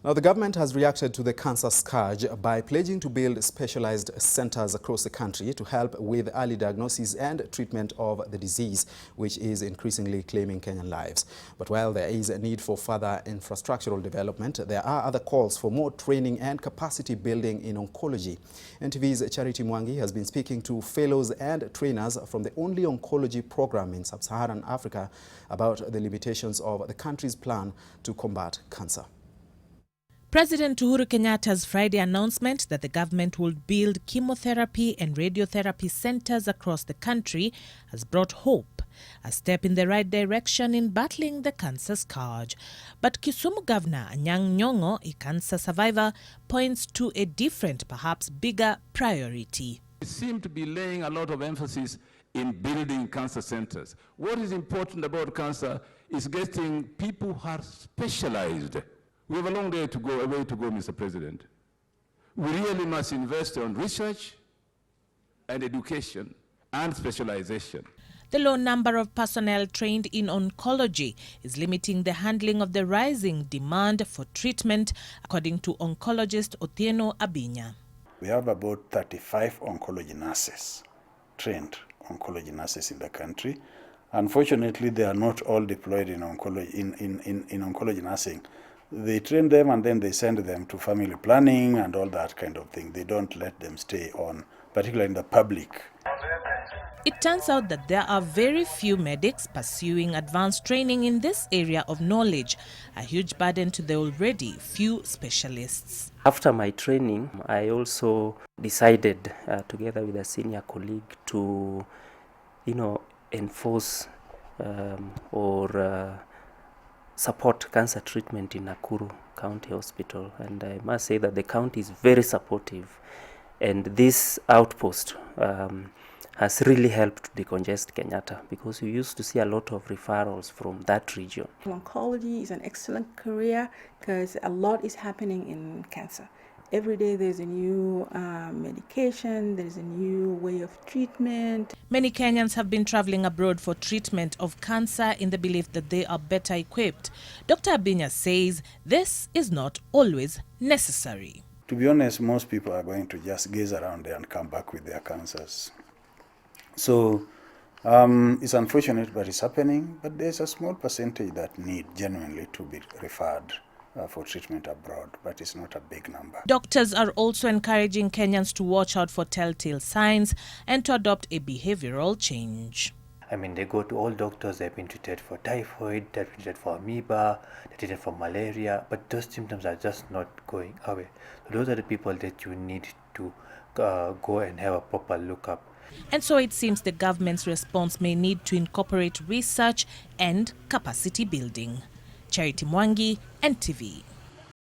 Now, the government has reacted to the cancer scourge by pledging to build specialized centers across the country to help with early diagnosis and treatment of the disease, which is increasingly claiming Kenyan lives. But while there is a need for further infrastructural development, there are other calls for more training and capacity building in oncology. NTV's Charity Mwangi has been speaking to fellows and trainers from the only oncology program in Sub-Saharan Africa about the limitations of the country's plan to combat cancer. President Uhuru Kenyatta's Friday announcement that the government will build chemotherapy and radiotherapy centers across the country has brought hope, a step in the right direction in battling the cancer scourge. But Kisumu Governor Anyang' Nyong'o, a cancer survivor, points to a different, perhaps bigger priority. We seem to be laying a lot of emphasis in building cancer centers. What is important about cancer is getting people who are specialized. We have a long way to go, Mr. President. We really must invest on research and education and specialization. The low number of personnel trained in oncology is limiting the handling of the rising demand for treatment, according to oncologist Otieno Abinya. We have about 35 oncology nurses, trained oncology nurses in the country. Unfortunately, they are not all deployed in oncology, in oncology nursing. They train them and then they send them to family planning and all that kind of thing. They don't let them stay on, particularly in the public. It turns out that there are very few medics pursuing advanced training in this area of knowledge, a huge burden to the already few specialists. After my training, I also decided, together with a senior colleague, to, enforce or support cancer treatment in Nakuru County Hospital. And I must say that the county is very supportive. And this outpost has really helped to decongest Kenyatta, because we used to see a lot of referrals from that region. Oncology is an excellent career because a lot is happening in cancer. Every day there's a new medication, there's a new way of treatment. Many Kenyans have been traveling abroad for treatment of cancer in the belief that they are better equipped. Dr. Abinya says this is not always necessary. To be honest, most people are going to just gaze around there and come back with their cancers. So it's unfortunate, but it's happening. But there's a small percentage that need genuinely to be referred for treatment abroad, but it's not a big number. Doctors are also encouraging Kenyans to watch out for telltale signs and to adopt a behavioral change. I mean, they go to all doctors, they've been treated for typhoid, they've been treated for amoeba, they're treated for malaria, but those symptoms are just not going away. So those are the people that you need to go and have a proper lookup. And so it seems the government's response may need to incorporate research and capacity building. Charity Mwangi, NTV.